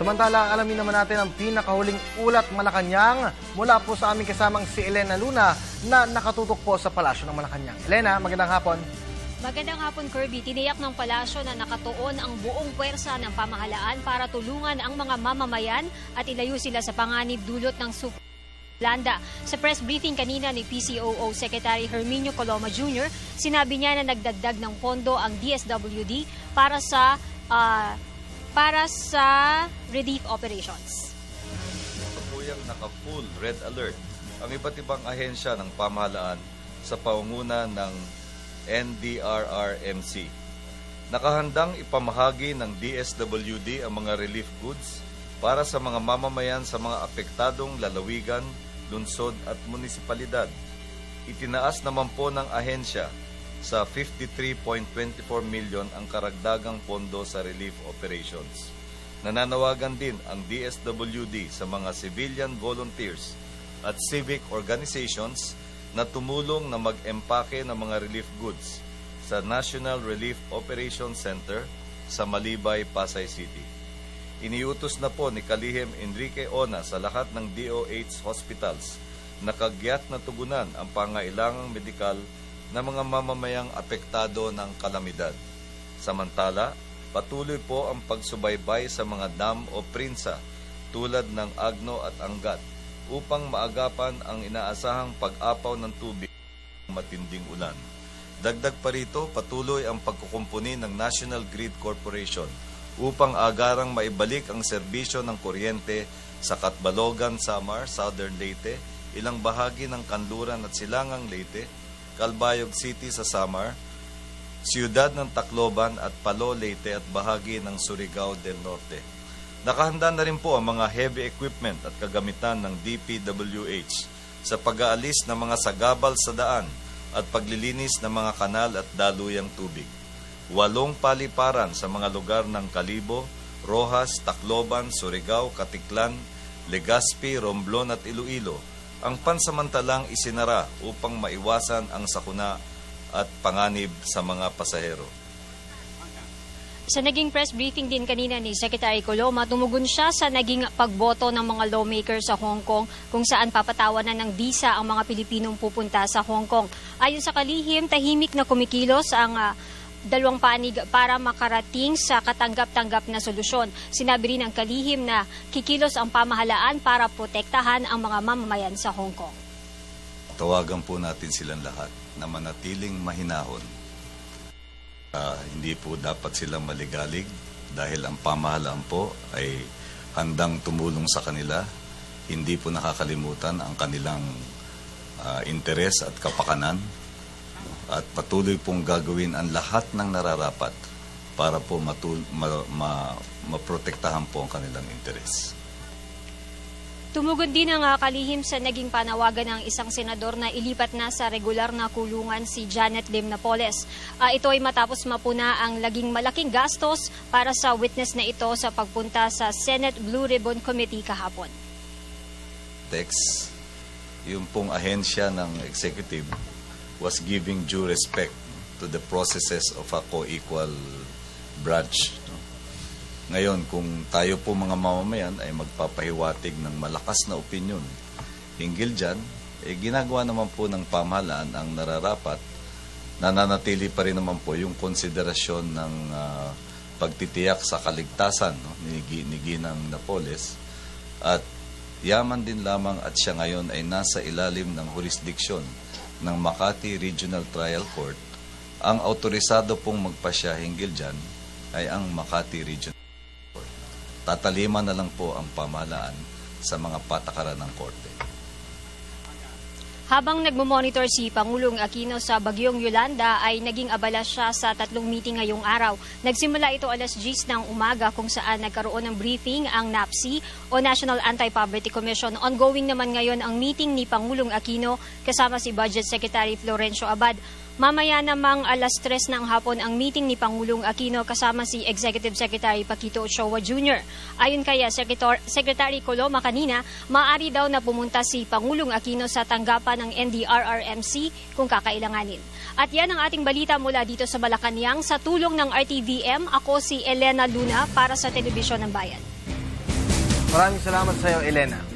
Samantala, alamin naman natin ang pinakahuling ulat Malacanang mula po sa aming kasamang si Elena Luna na nakatutok po sa Palasyo ng Malacanang. Elena, magandang hapon. Magandang hapon, Kirby. Tiniyak ng palasyo na nakatuon ang buong puwersa ng pamahalaan para tulungan ang mga mamamayan at ilayo sila sa panganib dulot ng Landa. Sa press briefing kanina ni PCOO Secretary Herminio Coloma Jr., sinabi niya na nagdagdag ng pondo ang DSWD para sa relief operations. Kapuyang naka-full red alert ang iba't ibang ahensya ng pamahalaan sa pangunguna ng NDRRMC. Nakahandang ipamahagi ng DSWD ang mga relief goods para sa mga mamamayan sa mga apektadong lalawigan, lungsod at munisipalidad. Itinaas naman po ng ahensya sa 53.24 million ang karagdagang pondo sa relief operations. Nananawagan din ang DSWD sa mga civilian volunteers at civic organizations na tumulong na mag-empake ng mga relief goods sa National Relief Operations Center sa Malibay, Pasay City. Iniutos na po ni Kalihim Enrique Ona sa lahat ng DOH hospitals na kagyat na tugunan ang pangailangang medikal ng mga mamamayang apektado ng kalamidad. Samantala, patuloy po ang pagsubaybay sa mga dam o prinsa tulad ng Agno at Angat upang maagapan ang inaasahang pag-apaw ng tubig ng matinding ulan. Dagdag pa rito, patuloy ang pagkukumpuni ng National Grid Corporation upang agarang maibalik ang serbisyo ng kuryente sa Catbalogan, Samar, Southern Leyte, ilang bahagi ng Kanluran at Silangang Leyte, Calbayog City sa Samar, Siyudad ng Tacloban at Palo, Leyte at bahagi ng Surigao del Norte. Nakahanda na rin po ang mga heavy equipment at kagamitan ng DPWH sa pag-aalis ng mga sagabal sa daan at paglilinis ng mga kanal at daluyang tubig. 8 paliparan sa mga lugar ng Kalibo, Rojas, Tacloban, Surigao, Katiklan, Legazpi, Romblon at Iloilo ang pansamantalang isinara upang maiwasan ang sakuna at panganib sa mga pasahero. Sa naging press briefing din kanina ni Secretary Coloma, tumugon siya sa naging pagboto ng mga lawmakers sa Hong Kong kung saan papatawanan ng visa ang mga Pilipinong pupunta sa Hong Kong. Ayon sa kalihim, tahimik na kumikilos ang dalawang panig para makarating sa katanggap-tanggap na solusyon. Sinabi rin ng kalihim na kikilos ang pamahalaan para protektahan ang mga mamamayan sa Hong Kong. Tawagan po natin silang lahat na manatiling mahinahon. Hindi po dapat silang maligalig dahil ang pamahalaan po ay handang tumulong sa kanila. Hindi po nakakalimutan ang kanilang interes at kapakanan. At patuloy pong gagawin ang lahat ng nararapat para po maprotektahan po ang kanilang interes. Tumugon din ang kalihim sa naging panawagan ng isang senador na ilipat na sa regular na kulungan si Janet Lim Napoles. Ito ay matapos mapuna ang laging malaking gastos para sa witness na ito sa pagpunta sa Senate Blue Ribbon Committee kahapon. Yung pong ahensya ng executive was giving due respect to the processes of a co-equal branch. Ngayon, kung tayo po mga mamamayan ay magpapahiwatig ng malakas na opinyon hinggil dyan, ginagawa naman po ng pamahalaan ang nararapat. Nananatili pa rin naman po yung konsiderasyon ng pagtitiyak sa kaligtasan ni Ginang Napoles. At yaman din lamang at siya ngayon ay nasa ilalim ng jurisdiksyon ng Makati Regional Trial Court. Ang autorisado pong magpasya hinggil dyan ay ang Makati Regional Court. Tataliman na lang po ang pamahalaan sa mga patakaran ng korte. Habang nagmomonitor si Pangulong Aquino sa Bagyong Yolanda ay naging abala siya sa 3 meeting ngayong araw. Nagsimula ito alas 10 ng umaga kung saan nagkaroon ng briefing ang NAPC o National Anti-Poverty Commission. Ongoing naman ngayon ang meeting ni Pangulong Aquino kasama si Budget Secretary Florencio Abad. Mamaya namang alas 3 ng hapon ang meeting ni Pangulong Aquino kasama si Executive Secretary Paquito Ochoa Jr. Ayon kaya Secretary Coloma kanina, maaari daw na pumunta si Pangulong Aquino sa tanggapan ng NDRRMC kung kakailanganin. At yan ang ating balita mula dito sa Malacanang. Sa tulong ng RTVM, ako si Elena Luna para sa Telebisyon ng Bayan. Maraming salamat sa iyo, Elena.